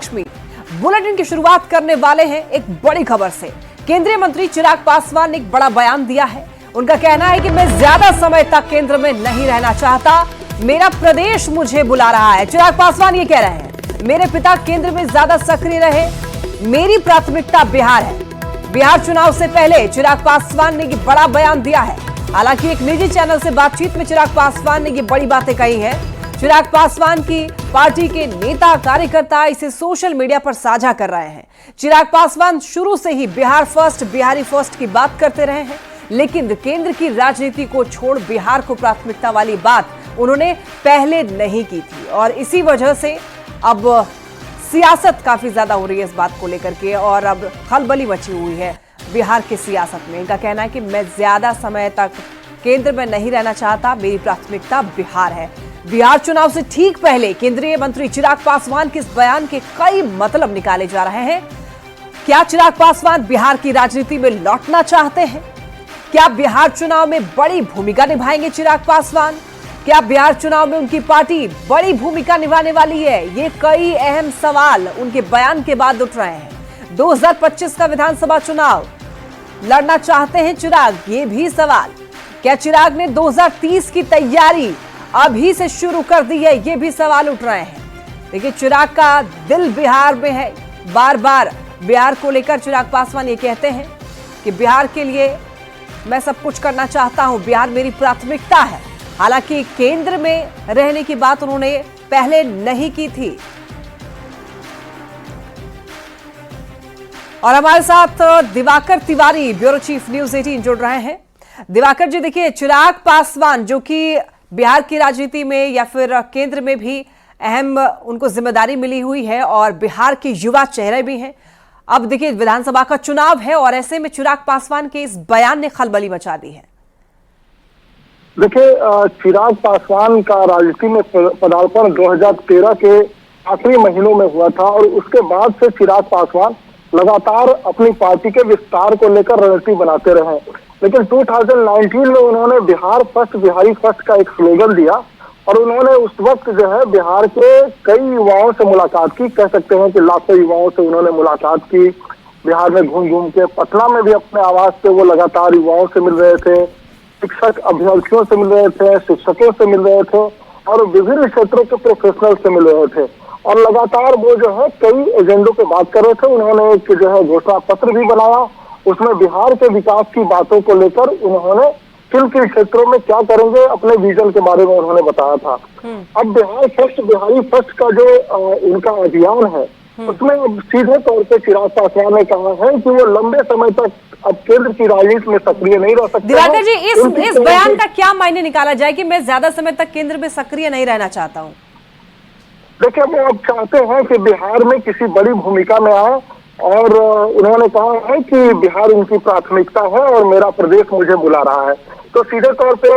Lakshmi. Bulletin की शुरुआत करने वाले हैं एक बड़ी खबर से। केंद्रीय मंत्री चिराग पासवान ने एक बड़ा बयान दिया है। उनका कहना है कि मैं ज्यादा समय तक केंद्र में नहीं रहना चाहता, मेरा प्रदेश मुझे बुला रहा है। चिराग पासवान ये कह रहे हैं, मेरे पिता केंद्र में ज्यादा सक्रिय रहे, मेरी प्राथमिकता बिहार है। बिहार चुनाव से पहले चिराग पासवान ने ये बड़ा बयान दिया है। हालांकि एक निजी चैनल से बातचीत में चिराग पासवान ने ये बड़ी बातें कही है। चिराग पासवान की पार्टी के नेता कार्यकर्ता इसे सोशल मीडिया पर साझा कर रहे हैं। चिराग पासवान शुरू से ही बिहार फर्स्ट, बिहारी फर्स्ट की बात करते रहे हैं, लेकिन केंद्र की राजनीति को छोड़ बिहार को प्राथमिकता वाली बात उन्होंने पहले नहीं की थी और इसी वजह से अब सियासत काफी ज्यादा हो रही है इस बात को लेकर के और अब खलबली मची हुई है बिहार की सियासत में। इनका कहना है कि मैं ज्यादा समय तक केंद्र में नहीं रहना चाहता, मेरी प्राथमिकता बिहार है। बिहार चुनाव से ठीक पहले केंद्रीय मंत्री चिराग पासवान के इस बयान के कई मतलब निकाले जा रहे हैं। क्या चिराग पासवान बिहार की राजनीति में लौटना चाहते हैं? क्या बिहार चुनाव में बड़ी भूमिका निभाएंगे चिराग पासवान? क्या बिहार चुनाव में उनकी पार्टी बड़ी भूमिका निभाने वाली है? ये कई अहम सवाल उनके बयान के बाद उठ रहे हैं। 2025 का विधानसभा चुनाव लड़ना चाहते हैं चिराग, ये भी सवाल। क्या चिराग ने 2030 की तैयारी अभी से शुरू कर दी है? ये भी सवाल उठ रहे हैं। देखिए, चिराग का दिल बिहार में है। बार बार बिहार को लेकर चिराग पासवान ये कहते हैं कि बिहार के लिए मैं सब कुछ करना चाहता हूं, बिहार मेरी प्राथमिकता है। हालांकि केंद्र में रहने की बात उन्होंने पहले नहीं की थी। और हमारे साथ Diwakar Tiwari, bureau chief news 18 जुड़ रहे हैं। दिवाकर जी, देखिए, चिराग पासवान जो कि बिहार की राजनीति में या फिर केंद्र में भी अहम उनको जिम्मेदारी मिली हुई है और बिहार के युवा चेहरे भी हैं। अब देखिए, विधानसभा का चुनाव है और ऐसे में चिराग पासवान के इस बयान ने खलबली मचा दी है। देखिए, चिराग पासवान का राजनीति में पदार्पण 2013 के आखिरी महीनों में हुआ था और उसके बाद से चिराग पासवान लगातार अपनी पार्टी के विस्तार को लेकर रणनीति बनाते रहे। लेकिन 2019 में उन्होंने बिहार फर्स्ट, बिहारी फर्स्ट का एक स्लोगन दिया और उन्होंने उस वक्त जो है बिहार के कई युवाओं से मुलाकात की। कह सकते हैं कि लाखों युवाओं से उन्होंने मुलाकात की। बिहार में घूम घूम के, पटना में भी अपने आवास पे वो लगातार युवाओं से मिल रहे थे, शिक्षक अभ्यर्थियों से मिल रहे थे, शिक्षकों से मिल रहे थे और विभिन्न क्षेत्रों के प्रोफेशनल से मिल रहे थे और लगातार वो जो है कई एजेंडों पे बात कर रहे थे। उन्होंने एक जो है घोषणा पत्र भी बनाया, उसमें बिहार के विकास की बातों को लेकर उन्होंने किन किन क्षेत्रों में क्या करेंगे अपने विजन के बारे में उन्होंने बताया था। अब बिहार फर्स्ट, बिहारी फर्स्ट का जो उनका अभियान है उसमें अब सीधे तौर पे चिराग पासवान ने कहा है कि वो लंबे समय तक अब केंद्र की राजनीति में सक्रिय नहीं रह सकते। दिवाकर जी, इस बयान का क्या मायने निकाला जाए कि मैं ज्यादा समय तक केंद्र में सक्रिय नहीं रहना चाहता हूँ? देखिए, वो अब चाहते हैं कि बिहार में किसी बड़ी भूमिका में आए और उन्होंने कहा है कि बिहार उनकी प्राथमिकता है और मेरा प्रदेश मुझे बुला रहा है। तो सीधे तौर पे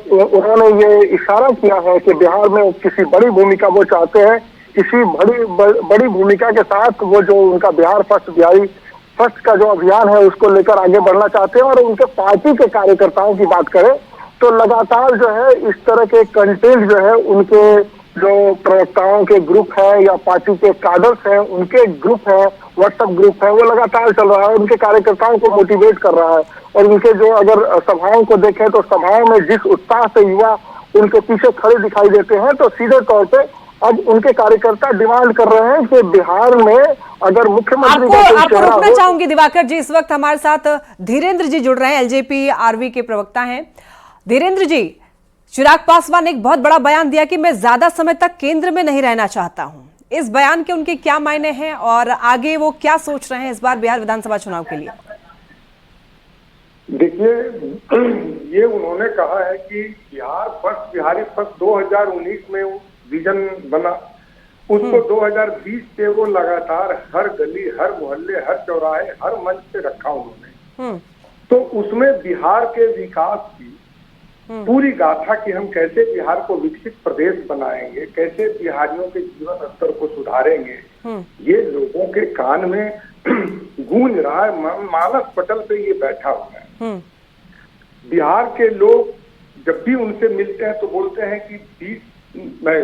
उन्होंने ये इशारा किया है कि बिहार में किसी बड़ी भूमिका वो चाहते हैं, किसी बड़ी भूमिका के साथ वो जो उनका बिहार फर्स्ट, बिहारी फर्स्ट का जो अभियान है उसको लेकर आगे बढ़ना चाहते हैं। और उनके पार्टी के कार्यकर्ताओं की बात करें तो लगातार जो है इस तरह के कंटेंट जो है उनके जो प्रवक्ताओं के ग्रुप है या पार्टी के काडर्स हैं उनके ग्रुप है, व्हाट्सएप ग्रुप है, वो लगातार चल रहा है, उनके कार्यकर्ताओं को मोटिवेट कर रहा है। और उनके जो अगर सभाओं को देखें तो सभाओं में जिस उत्साह से युवा उनके पीछे खड़े दिखाई देते हैं, तो सीधे तौर पे अब उनके कार्यकर्ता डिमांड कर रहे हैं कि बिहार में अगर मुख्यमंत्री आपको रोकना चाहूंगी दिवाकर जी, इस वक्त हमारे साथ धीरेन्द्र जी जुड़ रहे हैं, एलजेपी आरवी के प्रवक्ता हैं। धीरेन्द्र जी, चिराग पासवान ने एक बहुत बड़ा बयान दिया कि मैं ज्यादा समय तक केंद्र में नहीं रहना चाहता हूं। इस बयान के उनके क्या मायने हैं और आगे वो क्या सोच रहे हैं इस बार बिहार विधानसभा चुनाव के लिए? देखिए, ये उन्होंने कहा है कि बिहार फर्स्ट, बिहारी फर्स्ट 2019 में विजन बना, उसको 2020 से वो लगातार हर गली, हर मोहल्ले, हर चौराहे, हर मंच पे रखा उन्होंने। तो उसमें बिहार के विकास की पूरी गाथा कि हम कैसे बिहार को विकसित प्रदेश बनाएंगे, कैसे बिहारियों के जीवन स्तर को सुधारेंगे, ये लोगों के कान में गूंज रहा है, मानस पटल पे ये बैठा हुआ है। बिहार के लोग जब भी उनसे मिलते हैं तो बोलते हैं कि मैं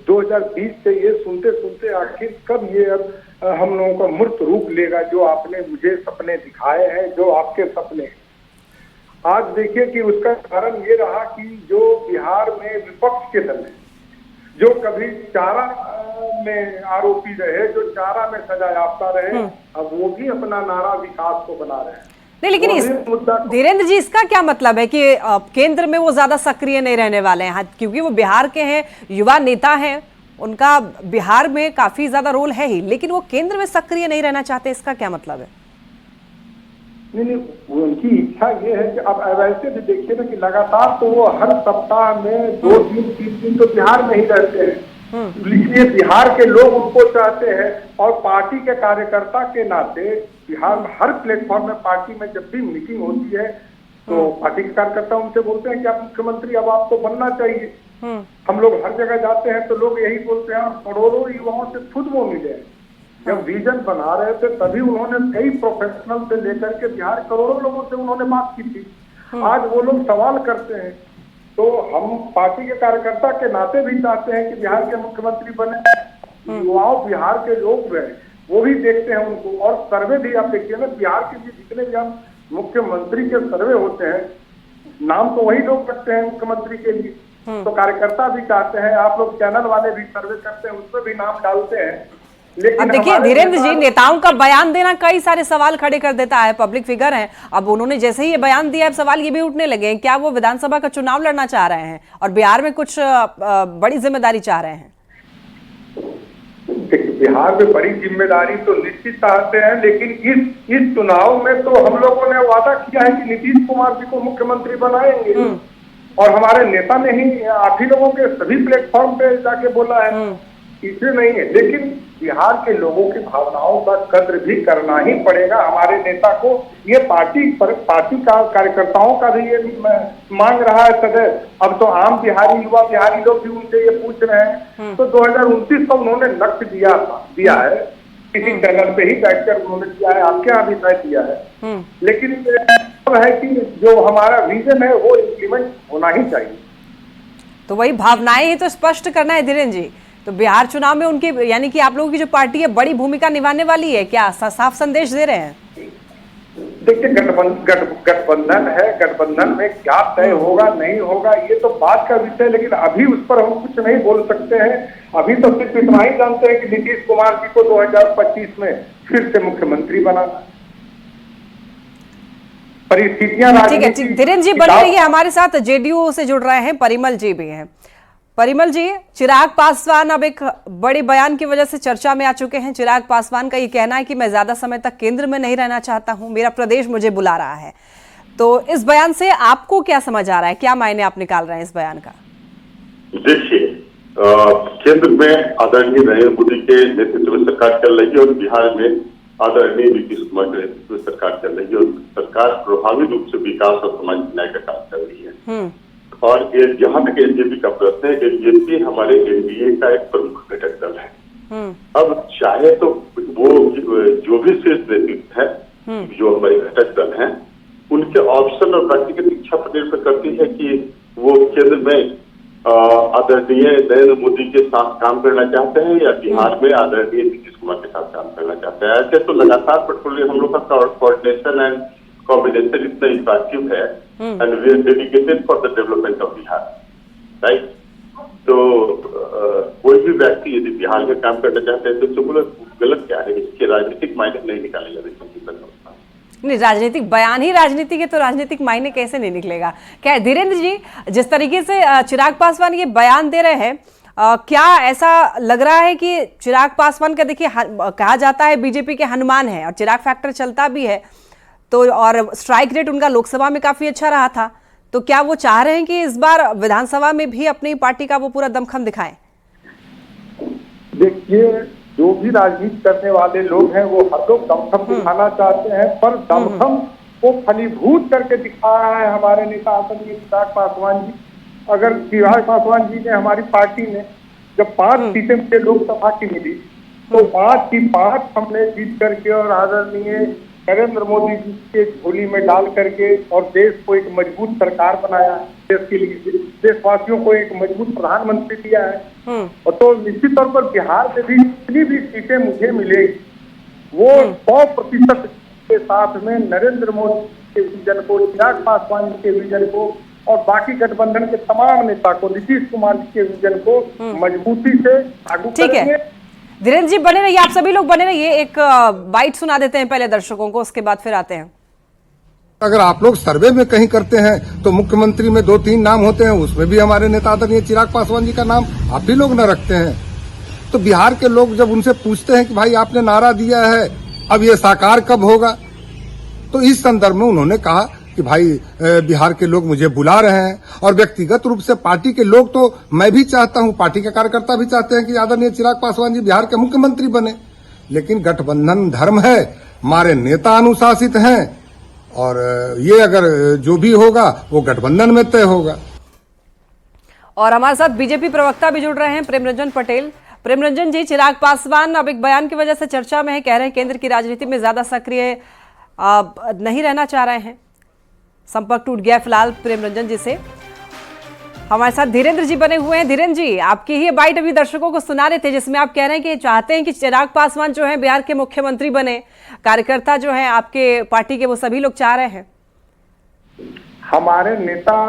2020 से ये सुनते सुनते आखिर कब ये अब हम लोगों का मूर्त रूप लेगा, जो आपने मुझे सपने दिखाए हैं, जो आपके सपने हैं। आज देखिए कि उसका कारण ये रहा कि जो बिहार में विपक्ष के दल है, जो कभी चारा में आरोपी रहे, जो चारा में सजा याफ्ता रहे, अब वो भी अपना नारा विकास को बना रहे हैं। नहीं, लेकिन इस धीरेन्द्र जी, इसका क्या मतलब है कि केंद्र में वो ज्यादा सक्रिय नहीं रहने वाले हैं? क्योंकि वो बिहार के हैं, युवा नेता हैं, उनका बिहार में काफी ज्यादा रोल है ही, लेकिन वो केंद्र में सक्रिय नहीं रहना चाहते, इसका क्या मतलब है? नहीं, उनकी इच्छा ये है कि अब वैसे भी देखिए ना कि लगातार तो वो हर सप्ताह में 2 दिन 3 दिन तो बिहार में ही रहते हैं, इसलिए बिहार के लोग उनको चाहते हैं। और पार्टी के कार्यकर्ता के नाते बिहार में हर प्लेटफॉर्म में, पार्टी में जब भी मीटिंग होती है तो पार्टी के कार्यकर्ता उनसे बोलते हैं कि आप मुख्यमंत्री अब आपको बनना चाहिए। हम लोग हर जगह जाते हैं तो लोग यही बोलते हैं, करोड़ों युवाओं से खुद वो मिले। जब विजन बना रहे थे तभी उन्होंने कई प्रोफेशनल से लेकर के बिहार करोड़ों लोगों से उन्होंने बात की थी। आज वो लोग सवाल करते हैं, तो हम पार्टी के कार्यकर्ता के नाते भी चाहते हैं कि बिहार के मुख्यमंत्री बने। युवाओं बिहार के लोग रहे, वो भी देखते हैं उनको। और सर्वे भी आप देखिए ना, बिहार के भी जितने भी हम मुख्यमंत्री के सर्वे होते हैं, नाम तो वही लोग रखते हैं मुख्यमंत्री के लिए, तो कार्यकर्ता भी चाहते हैं। आप लोग चैनल वाले भी सर्वे करते हैं, उसमें भी नाम डालते हैं। लेकिन अब देखिए धीरेन्द्र जी, नेताओं का बयान देना कई सारे सवाल खड़े कर देता है, पब्लिक फिगर हैं। अब उन्होंने जैसे ही ये बयान दिया, अब सवाल ये भी उठने लगे हैं, क्या वो विधानसभा का चुनाव लड़ना चाह रहे हैं और बिहार में कुछ बड़ी जिम्मेदारी चाह रहे हैं? बिहार में बड़ी जिम्मेदारी तो निश्चित चाहते हैं, लेकिन इस चुनाव में तो हम लोगों ने वादा किया है कि नीतीश कुमार जी को मुख्यमंत्री बनाएंगे, और हमारे नेता ने ही आप ही लोगों के सभी प्लेटफॉर्म पे जाके बोला है, इसलिए नहीं है। लेकिन बिहार के लोगों की भावनाओं का कद्र भी करना ही पड़ेगा हमारे नेता को। ये पार्टी का कार्यकर्ताओं का भी ये मांग रहा है सदैव। अब तो आम बिहारी, युवा बिहारी लोग भी उनसे ये पूछ रहे हैं। तो 2029 का उन्होंने लक्ष्य दिया है, किसी चैनल पे ही बैठकर उन्होंने दिया है, आपके यहाँ भी तय दिया है। लेकिन है कि जो हमारा विजन है वो इम्प्लीमेंट होना ही चाहिए। तो वही भावनाएं ही तो स्पष्ट करना है धीरेन्द्र जी। तो बिहार चुनाव में उनकी, यानी कि आप लोगों की जो पार्टी है, बड़ी भूमिका निभाने वाली है, क्या साफ संदेश दे रहे हैं? देखिए, गठबंधन है, गठबंधन में क्या तय होगा नहीं होगा ये तो बात का विषय है, लेकिन अभी उस पर हम कुछ नहीं बोल सकते हैं। अभी तो सिर्फ इतना ही जानते हैं कि नीतीश कुमार जी को 2025 में फिर से मुख्यमंत्री बनाना। परिस्थितियां ठीक है, धीरेन्द्र जी बने रहिए हमारे साथ। जेडीयू से जुड़ रहे हैं परिमल जी भी हैं। परिमल जी, चिराग पासवान अब एक बड़े बयान की वजह से चर्चा में आ चुके हैं। चिराग पासवान का ये कहना है कि मैं ज्यादा समय तक केंद्र में नहीं रहना चाहता हूं, मेरा प्रदेश मुझे बुला रहा है। तो इस बयान से आपको क्या समझ आ रहा है, क्या मायने आप निकाल रहे हैं इस बयान का? देखिए, केंद्र में आदरणीय नरेंद्र मोदी के नेतृत्व में सरकार चल रही है और बिहार में आदरणीय नीतीश कुमार के नेतृत्व में सरकार चल रही है, और सरकार प्रभावी रूप से विकास और समाज न्याय का काम कर रही है। और जहां तक एनजेपी का प्रश्न है, एनजेपी हमारे एनडीए का एक प्रमुख घटक दल है। अब चाहे तो वो जो भी शीर्ष नेतृत्व है, जो हमारे घटक दल हैं, उनके ऑप्शन और व्यक्तिगत इच्छा पर निर्भर करती है कि वो केंद्र में आदरणीय नरेंद्र मोदी के साथ काम करना चाहते हैं या बिहार में आदरणीय नीतीश कुमार के साथ काम करना चाहते हैं। ऐसे तो लगातार पेट्रोलियम हम लोग का कोऑर्डिनेशन एंड कॉम्बिनेशन इतना इफेक्टिव है, and we are dedicated for the development of Bihar, right. तो कोई भी व्यक्ति यदि बिहार में काम करना चाहते हैं तो इससे गलत क्या है? इसके राजनीतिक मायने नहीं निकाले जा रहे। नहीं, राजनीतिक बयान ही राजनीति के, तो राजनीतिक मायने कैसे नहीं निकलेगा? क्या धीरेन्द्र जी, जिस तरीके से चिराग पासवान ये बयान दे रहे हैं, क्या ऐसा लग रहा है कि चिराग पासवान का, देखिए कहा जाता है बीजेपी के हनुमान है और चिराग फैक्टर चलता भी है, तो और स्ट्राइक रेट उनका लोकसभा में काफी अच्छा रहा था, तो क्या वो चाह रहे हैं कि इस बार विधानसभा में भी अपनी पार्टी का वो पूरा दमखम दिखाएं? देखिए, जो भी राजनीति करने वाले लोग हैं वो हर लोग दमखम दिखाना चाहते हैं, पर दमखम को फलीभूत करके दिखाया है हमारे नेता आदरणीय चिराग पासवान जी। अगर चिराग पासवान जी ने, हमारी पार्टी ने जब 5 सीटें मुझे लोकसभा की मिली, तो 5 की 5 हमने जीत करके और आदरणीय नरेंद्र मोदी जी के झोली में डाल करके और देश को एक मजबूत सरकार बनाया है, देश के लिए देशवासियों को एक मजबूत प्रधानमंत्री दिया है। और तो निश्चित तौर पर बिहार में भी जितनी भी सीटें मुझे मिलेगी वो 100% के साथ में नरेंद्र मोदी के विजन को, चिराग पासवान जी के विजन को और बाकी गठबंधन के तमाम नेता को, नीतीश कुमार जी के विजन को मजबूती से आगू करेंगे। धीरेन्द्र जी बने रहिए, आप सभी लोग बने रहिए। एक बाइट सुना देते हैं पहले दर्शकों को, उसके बाद फिर आते हैं। अगर आप लोग सर्वे में कहीं करते हैं तो मुख्यमंत्री में 2-3 नाम होते हैं, उसमें भी हमारे नेता आदरणीय चिराग पासवान जी का नाम आप भी लोग न रखते हैं। तो बिहार के लोग जब उनसे पूछते हैं कि भाई आपने नारा दिया है, अब ये साकार कब होगा, तो इस संदर्भ में उन्होंने कहा कि भाई बिहार के लोग मुझे बुला रहे हैं और व्यक्तिगत रूप से पार्टी के लोग, तो मैं भी चाहता हूं, पार्टी के कार्यकर्ता भी चाहते हैं कि आदरणीय चिराग पासवान जी बिहार के मुख्यमंत्री बने, लेकिन गठबंधन धर्म है, हमारे नेता अनुशासित हैं और ये अगर जो भी होगा वो गठबंधन में तय होगा। और हमारे साथ बीजेपी प्रवक्ता भी जुड़ रहे हैं, प्रेमरंजन पटेल। प्रेमरंजन जी, चिराग पासवान अब एक बयान की वजह से चर्चा में है, कह रहे हैं केंद्र की राजनीति में ज्यादा सक्रिय नहीं रहना चाह रहे हैं। संपर्क टूट गया फिलहाल प्रेमरंजन जी से। हमारे साथ धीरेन्द्र जी बने हुए हैं। धीरेन्द्र जी, आपकी ही बाइट अभी दर्शकों को सुना रहे थे जिसमें आप कह रहे हैं कि चाहते हैं कि चिराग पासवान जो है बिहार के मुख्यमंत्री बने, कार्यकर्ता जो है आपके पार्टी के वो सभी लोग चाह रहे हैं। हमारे नेता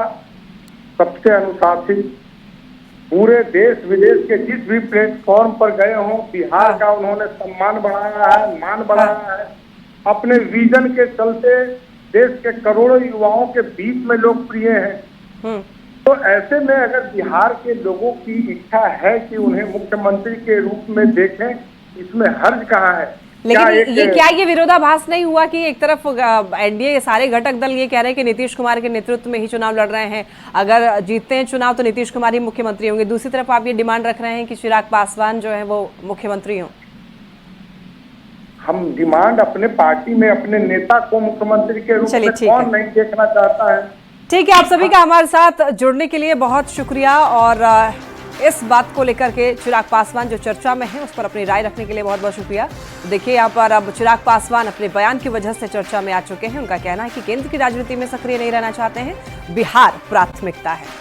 सबसे अनुशासित, पूरे देश विदेश के जिस भी प्लेटफॉर्म पर गए हों, बिहार का उन्होंने सम्मान बढ़ाया है, मान बढ़ाया है। अपने विजन के चलते देश के करोड़ों युवाओं के बीच में लोकप्रिय हैं। तो ऐसे में अगर बिहार के लोगों की इच्छा है कि उन्हें मुख्यमंत्री के रूप में देखें, इसमें हर्ज कहाँ है? लेकिन ये विरोधाभास नहीं हुआ कि एक तरफ एनडीए सारे घटक दल ये कह रहे हैं कि नीतीश कुमार के नेतृत्व में ही चुनाव लड़ रहे हैं, अगर जीतते हैं चुनाव तो नीतीश कुमार ही मुख्यमंत्री होंगे, दूसरी तरफ आप ये डिमांड रख रहे हैं कि चिराग पासवान जो है वो मुख्यमंत्री हों। हम डिमांड अपने पार्टी में अपने नेता को मुख्यमंत्री के रूप में कौन नहीं देखना चाहता है। ठीक है, आप सभी का हमारे साथ जुड़ने के लिए बहुत शुक्रिया। और इस बात को लेकर के चिराग पासवान जो चर्चा में है उस पर अपनी राय रखने के लिए बहुत बहुत शुक्रिया। देखिए यहाँ पर अब चिराग पासवान अपने बयान की वजह से चर्चा में आ चुके हैं। उनका कहना है कि केंद्र की राजनीति में सक्रिय नहीं रहना चाहते हैं, बिहार प्राथमिकता है।